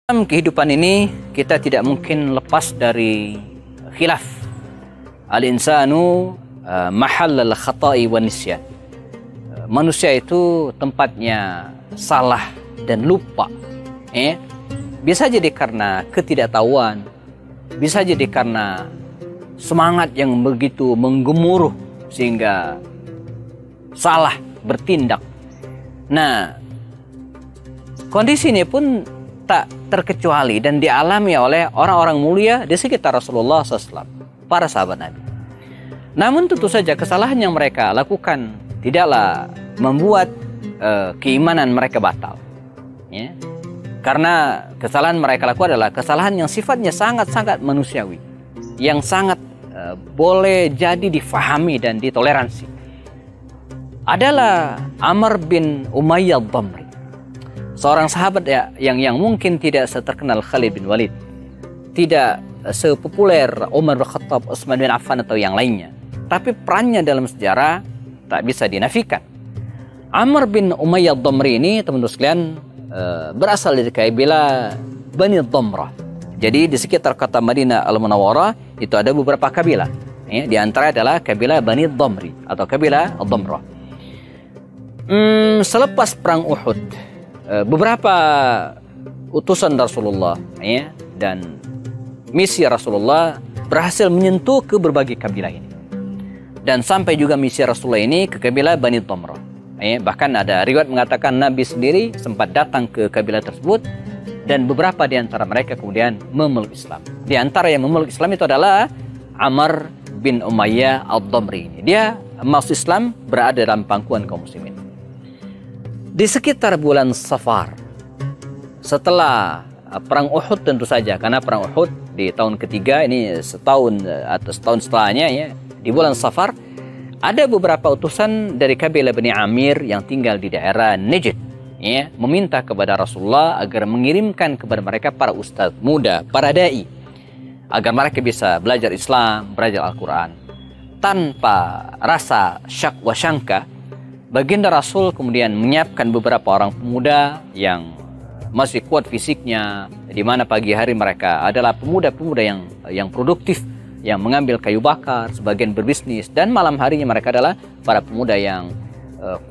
Dalam kehidupan ini kita tidak mungkin lepas dari khilaf. Al-insanu mahallal khata'i wan nisyan. Manusia itu tempatnya salah dan lupa. Bisa jadi karena ketidaktahuan, bisa jadi karena semangat yang begitu menggemuruh sehingga salah bertindak. Nah, kondisi ini pun tak terkecuali dan dialami oleh orang-orang mulia di sekitar Rasulullah SAW, para sahabat Nabi. Namun tentu saja kesalahan yang mereka lakukan tidaklah membuat keimanan mereka batal. Karena kesalahan mereka lakukan adalah kesalahan yang sifatnya sangat-sangat manusiawi, yang sangat boleh jadi difahami dan ditoleransi. Adalah Amr bin Umayyah Ad-Damri, seorang sahabat yang mungkin tidak seterkenal Khalid bin Walid, tidak sepopuler Umar bin Khattab, Utsman bin Affan atau yang lainnya, tapi perannya dalam sejarah tak bisa dinafikan. Amr bin Umayyah Ad-Damri ini, teman-teman sekalian, berasal dari kabilah Bani Dhamrah. Jadi di sekitar kota Madinah Al-Munawwarah itu ada beberapa kabilah. Di antara adalah kabilah Bani Dhamri atau kabilah Ad-Dhamrah. Selepas perang Uhud, beberapa utusan Rasulullah dan misi Rasulullah berhasil menyentuh ke berbagai kabilah ini, dan sampai juga misi Rasulullah ini ke kabilah Bani Dhamrah. Bahkan ada riwayat mengatakan Nabi sendiri sempat datang ke kabilah tersebut dan beberapa di antara mereka kemudian memeluk Islam. Di antara yang memeluk Islam itu adalah Amr bin Umayyah Ad-Damri ini. Dia masuk Islam, berada dalam pangkuan kaum muslimin. Di sekitar bulan Safar, setelah perang Uhud tentu saja, karena perang Uhud di tahun ketiga, ini setahun atau setahun setelahnya, di bulan Safar, ada beberapa utusan dari kabilah Bani Amir yang tinggal di daerah Najd, meminta kepada Rasulullah agar mengirimkan kepada mereka para ustadz muda, para da'i, agar mereka bisa belajar Islam, belajar Al-Quran. Tanpa rasa syak wa syangka, baginda Rasul kemudian menyiapkan beberapa orang pemuda yang masih kuat fisiknya, di mana pagi hari mereka adalah pemuda-pemuda yang produktif, yang mengambil kayu bakar, sebagian berbisnis, dan malam harinya mereka adalah para pemuda yang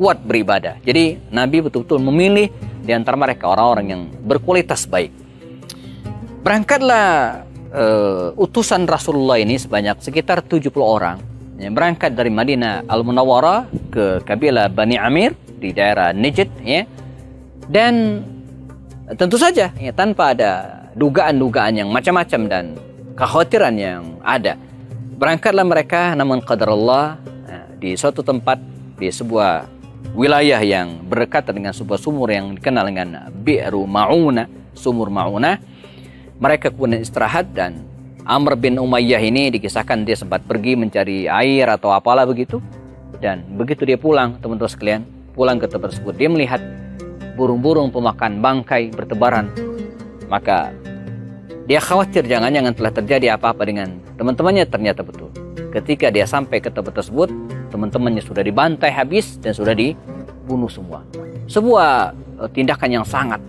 kuat beribadah. Jadi Nabi betul-betul memilih di antara mereka orang-orang yang berkualitas baik. Berangkatlah utusan Rasulullah ini sebanyak sekitar 70 orang yang berangkat dari Madinah Al-Munawwarah ke kabilah Bani Amir di daerah Najd, dan tentu saja tanpa ada dugaan-dugaan yang macam-macam dan kekhawatiran yang ada. Berangkatlah mereka, namun qadarullah, di suatu tempat, di sebuah wilayah yang berdekatan dengan sebuah sumur yang dikenal dengan Bi'ru Ma'unah, sumur Ma'unah. Mereka kemudian istirahat, dan Amr bin Umayyah ini dikisahkan dia sempat pergi mencari air atau apalah begitu. Dan begitu dia pulang, teman-teman sekalian, pulang ke tempat tersebut, dia melihat burung-burung pemakan bangkai bertebaran. Maka dia khawatir jangan-jangan telah terjadi apa-apa dengan teman-temannya. Ternyata betul. Ketika dia sampai ke tempat tersebut, teman-temannya sudah dibantai habis dan sudah dibunuh semua. Sebuah tindakan yang sangat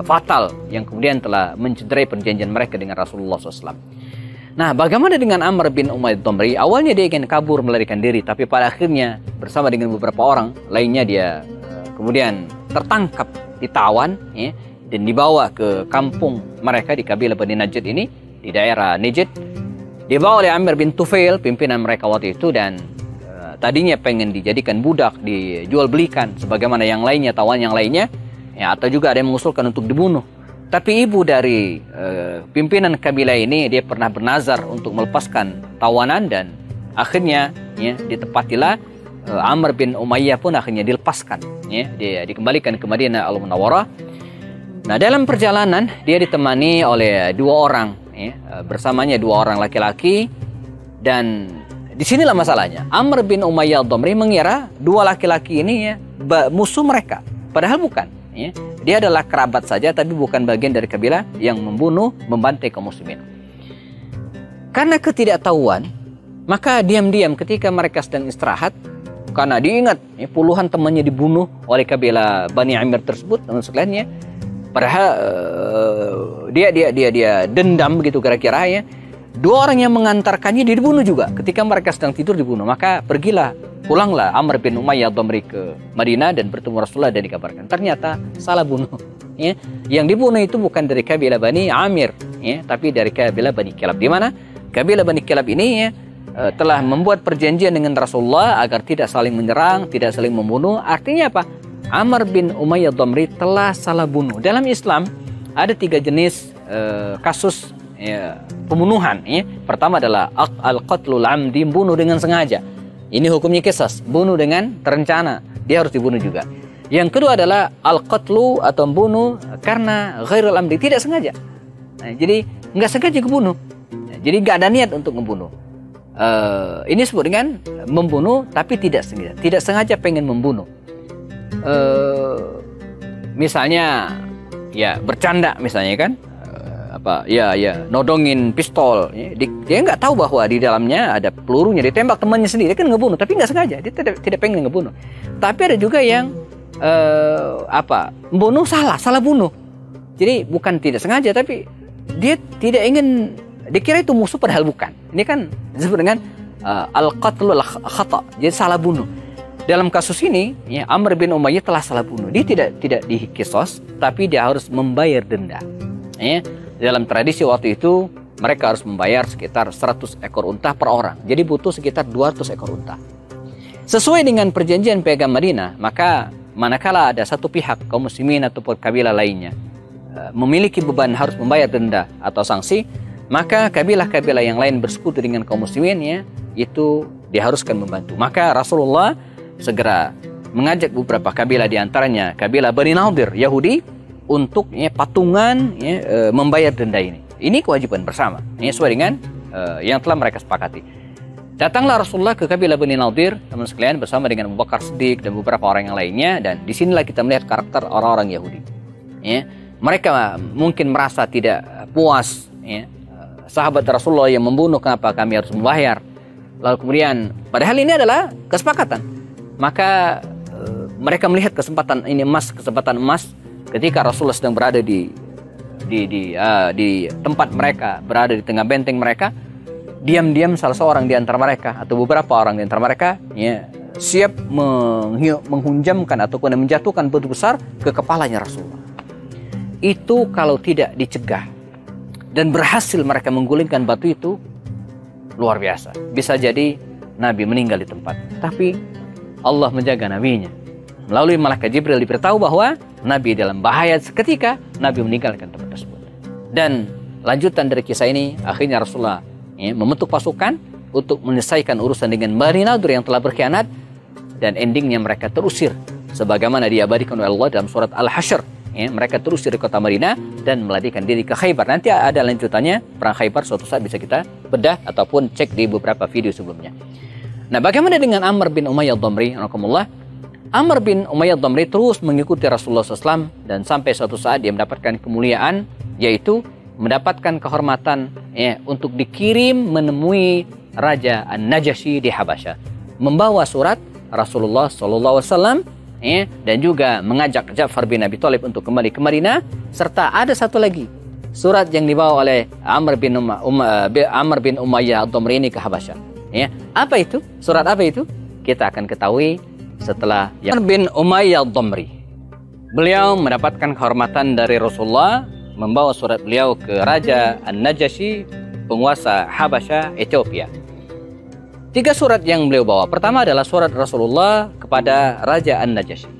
fatal yang kemudian telah mencederai perjanjian mereka dengan Rasulullah SAW. Nah, bagaimana dengan Amr bin Umayyah Ad-Damri? Awalnya dia ingin kabur melarikan diri, tapi pada akhirnya bersama dengan beberapa orang lainnya dia kemudian tertangkap, ditawan, dan dibawa ke kampung mereka di kabilah Bani Najd ini, di daerah Najd. Dibawa oleh Amir bin Tufail, pimpinan mereka waktu itu, dan tadinya pengen dijadikan budak, dijual belikan sebagaimana yang lainnya, tawan yang lainnya, atau juga ada yang mengusulkan untuk dibunuh. Tapi ibu dari pimpinan kabilah ini, dia pernah bernazar untuk melepaskan tawanan, dan akhirnya ditepatilah Amr bin Umayyah pun akhirnya dilepaskan, dia dikembalikan ke Madinah Al-Munawwarah. Nah, dalam perjalanan dia ditemani oleh dua orang, bersamanya dua orang laki-laki, dan disinilah masalahnya. Amr bin Umayyah Ad-Damri mengira dua laki-laki ini musuh mereka, padahal bukan. Dia adalah kerabat saja, tapi bukan bagian dari kabilah yang membunuh, membantai kaum muslimin. Karena ketidaktahuan, maka diam-diam ketika mereka sedang istirahat, karena diingat puluhan temannya dibunuh oleh kabilah Bani Amir tersebut, teman sekalian, Padahal dia dendam begitu kira-kira ya. Dua orang yang mengantarkannya dibunuh juga. Ketika mereka sedang tidur dibunuh. Maka pulanglah Amr bin Umayyah Ad-Damri ke Madinah dan bertemu Rasulullah dan dikabarkan. Ternyata salah bunuh. Ya. Yang dibunuh itu bukan dari kabilah Bani Amir, ya, tapi dari kabilah Bani Kilab. Di mana kabilah Bani Kilab ini ya, telah membuat perjanjian dengan Rasulullah agar tidak saling menyerang, tidak saling membunuh. Artinya apa? Amr bin Umayyah Ad-Damri telah salah bunuh. Dalam Islam ada 3 jenis kasus pembunuhan. Ya. Pertama adalah al-qatlul amdi, bunuh dengan sengaja. Ini hukumnya qisas, bunuh dengan terencana, dia harus dibunuh juga. Yang kedua adalah al-qatlu atau bunuh karena ghairul amdi, tidak sengaja. Nah, jadi nggak sengaja kebunuh. Nah, jadi nggak ada niat untuk membunuh. Ini disebut dengan membunuh tapi tidak sengaja. Tidak sengaja pengen membunuh. Misalnya ya bercanda misalnya kan. Nodongin pistol, dia nggak tahu bahwa di dalamnya ada pelurunya, ditembak temannya sendiri, dia kan ngebunuh tapi nggak sengaja, dia tidak pengen ngebunuh. Tapi ada juga yang membunuh salah bunuh, jadi bukan tidak sengaja tapi dia tidak ingin, dikira itu musuh padahal bukan. Ini kan disebut dengan al-qatlul khata', jadi salah bunuh. Dalam kasus ini ya, Amr bin Umayyah telah salah bunuh, dia tidak dikisos tapi dia harus membayar denda. Ya. Dalam tradisi waktu itu mereka harus membayar sekitar 100 ekor unta per orang. Jadi butuh sekitar 200 ekor unta. Sesuai dengan perjanjian piagam Madinah, maka manakala ada satu pihak kaum muslimin ataupun kabilah lainnya memiliki beban harus membayar denda atau sanksi, maka kabilah-kabilah yang lain bersekutu dengan kaum muslimin ya, itu diharuskan membantu. Maka Rasulullah segera mengajak beberapa kabilah, di antaranya kabilah Bani Nadir Yahudi, untuk patungan membayar denda ini. Ini kewajiban bersama. Ini sesuai dengan yang telah mereka sepakati. Datanglah Rasulullah ke kabilah Bani Nadir, teman sekalian, bersama dengan Abu Bakar Siddiq dan beberapa orang yang lainnya. Dan disinilah kita melihat karakter orang-orang Yahudi. Ya, mereka mungkin merasa tidak puas. Ya, sahabat Rasulullah yang membunuh, kenapa kami harus membayar? Lalu kemudian, padahal ini adalah kesepakatan. Maka mereka melihat kesempatan emas. Ketika Rasulullah sedang berada di tempat mereka, berada di tengah benteng mereka, diam-diam salah seorang di antara mereka atau beberapa orang di antara mereka ya, siap menghunjamkan ataupun menjatuhkan batu besar ke kepalanya Rasulullah. Itu kalau tidak dicegah dan berhasil mereka menggulingkan batu itu, luar biasa. Bisa jadi Nabi meninggal di tempat. Tapi Allah menjaga nabinya. Melalui malaikat Jibril diberitahu bahwa Nabi dalam bahaya seketika, Nabi meninggalkan tempat tersebut. Dan lanjutan dari kisah ini, akhirnya Rasulullah membentuk pasukan untuk menyelesaikan urusan dengan Bani Nadir yang telah berkhianat, dan endingnya mereka terusir sebagaimana diabadikan oleh Allah dalam surat Al-Hasyr. Mereka terusir di kota Madinah dan melarikan diri ke Khaybar. Nanti ada lanjutannya, perang Khaybar suatu saat bisa kita bedah ataupun cek di beberapa video sebelumnya. Nah, bagaimana dengan Amr bin Umayyah Ad-Damri? Amr bin Umayyah Ad-Damri terus mengikuti Rasulullah SAW dan sampai suatu saat dia mendapatkan kemuliaan, yaitu mendapatkan kehormatan untuk dikirim menemui Raja An-Najasyi di Habasyah, membawa surat Rasulullah SAW dan juga mengajak Ja'far bin Abi Thalib untuk kembali ke Madinah, serta ada satu lagi surat yang dibawa oleh Amr bin Umayyah Ad-Damri ini ke Habasyah. Apa itu? Surat apa itu? Kita akan ketahui setelah Amr bin Umayyah Ad-Damri. Beliau mendapatkan kehormatan dari Rasulullah, membawa surat beliau ke Raja An-Najasyi, penguasa Habasyah, Ethiopia. 3 surat yang beliau bawa. Pertama adalah surat Rasulullah kepada Raja An-Najasyi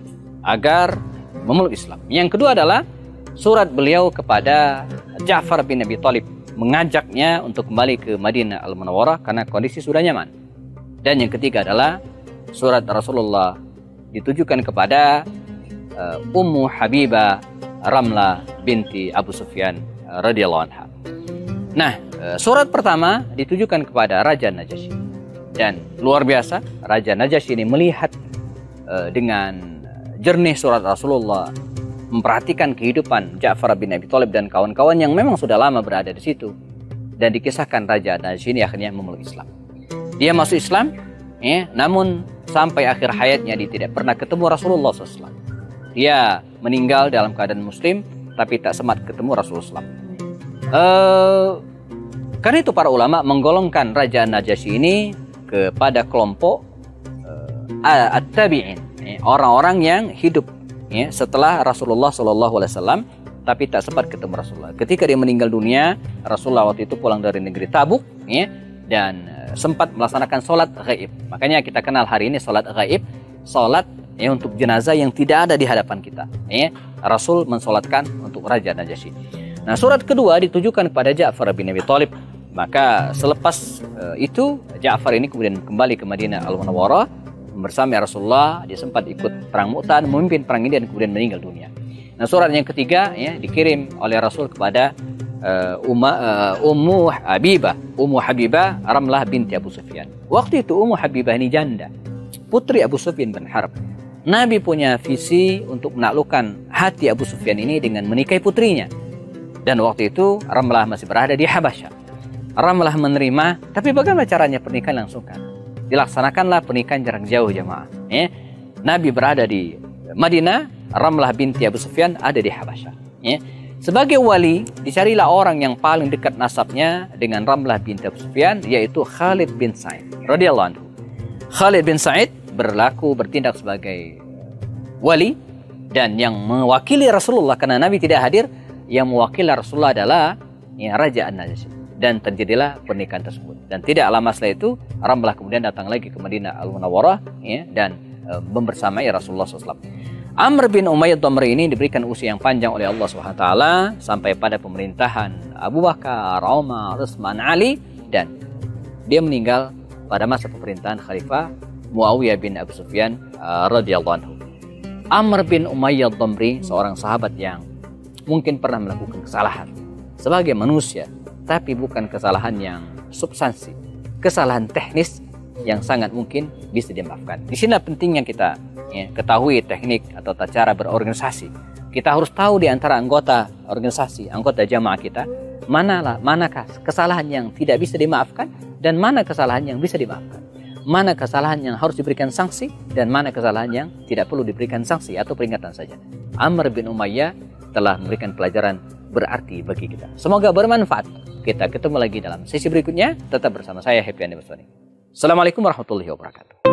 agar memeluk Islam. Yang kedua adalah surat beliau kepada Ja'far bin Abi Thalib, mengajaknya untuk kembali ke Madinah Al-Munawwarah karena kondisi sudah nyaman. Dan yang ketiga adalah surat Rasulullah ditujukan kepada Ummu Habibah Ramlah binti Abu Sufyan radhiyallahu anha. Nah, surat pertama ditujukan kepada Raja Najasyi. Dan luar biasa, Raja Najasyi ini melihat dengan jernih surat Rasulullah, memperhatikan kehidupan Ja'far bin Abi Thalib dan kawan-kawan yang memang sudah lama berada di situ. Dan dikisahkan Raja Najasyi ini akhirnya memeluk Islam. Dia masuk Islam, namun sampai akhir hayatnya dia tidak pernah ketemu Rasulullah SAW. Dia meninggal dalam keadaan muslim, tapi tak sempat ketemu Rasulullah. Karena itu para ulama menggolongkan Raja Najasyi ini kepada kelompok at-tabi'in, orang-orang yang hidup setelah Rasulullah SAW, tapi tak sempat ketemu Rasulullah. Ketika dia meninggal dunia, Rasulullah waktu itu pulang dari negeri Tabuk, dan sempat melaksanakan sholat ghaib. Makanya kita kenal hari ini sholat ghaib, sholat untuk jenazah yang tidak ada di hadapan kita. Rasul mensolatkan untuk Raja Najasyi. Nah, surat kedua ditujukan kepada Ja'far bin Abi Thalib. Maka selepas itu Ja'far ini kemudian kembali ke Madinah Al-Munawwarah bersama Rasulullah. Dia sempat ikut perang Mu'tah, memimpin perang ini dan kemudian meninggal dunia. Nah, surat yang ketiga dikirim oleh Rasul kepada Ummu Habibah Ramlah binti Abu Sufyan. Waktu itu Ummu Habibah ini janda, putri Abu Sufyan bin Harb. Nabi punya visi untuk menaklukkan hati Abu Sufyan ini dengan menikahi putrinya. Dan waktu itu Ramlah masih berada di Habasyah. Ramlah menerima, tapi bagaimana caranya pernikahan langsungkan? Dilaksanakanlah pernikahan jarak jauh, jemaah. Nabi berada di Madinah, Ramlah binti Abu Sufyan ada di Habasyah. Sebagai wali, dicarilah orang yang paling dekat nasabnya dengan Ramlah binti Abu Sufyan, yaitu Khalid bin Sa'id radhiyallahu anhu. Khalid bin Sa'id bertindak sebagai wali dan yang mewakili Rasulullah, karena Nabi tidak hadir. Yang mewakili Rasulullah adalah Raja An-Najasyi, dan terjadilah pernikahan tersebut. Dan tidak lama setelah itu Ramlah kemudian datang lagi ke Madinah Al-Munawwarah dan membersamai Rasulullah SAW. Amr bin Umayyah Damri ini diberikan usia yang panjang oleh Allah SWT sampai pada pemerintahan Abu Bakar, Umar, Utsman, Ali, dan dia meninggal pada masa pemerintahan Khalifah Muawiyah bin Abu Sufyan radhiyallahu anhu. Amr bin Umayyah Damri seorang sahabat yang mungkin pernah melakukan kesalahan sebagai manusia, tapi bukan kesalahan yang substansi, kesalahan teknis yang sangat mungkin bisa dimaafkan. Di sini pentingnya kita ketahui teknik atau cara berorganisasi. Kita harus tahu di antara anggota organisasi, anggota jamaah kita, manakah kesalahan yang tidak bisa dimaafkan dan mana kesalahan yang bisa dimaafkan. Mana kesalahan yang harus diberikan sanksi dan mana kesalahan yang tidak perlu diberikan sanksi atau peringatan saja. Amr bin Umayyah telah memberikan pelajaran berarti bagi kita. Semoga bermanfaat. Kita ketemu lagi dalam sesi berikutnya. Tetap bersama saya, Happy Andi Baswani. Assalamualaikum warahmatullahi wabarakatuh.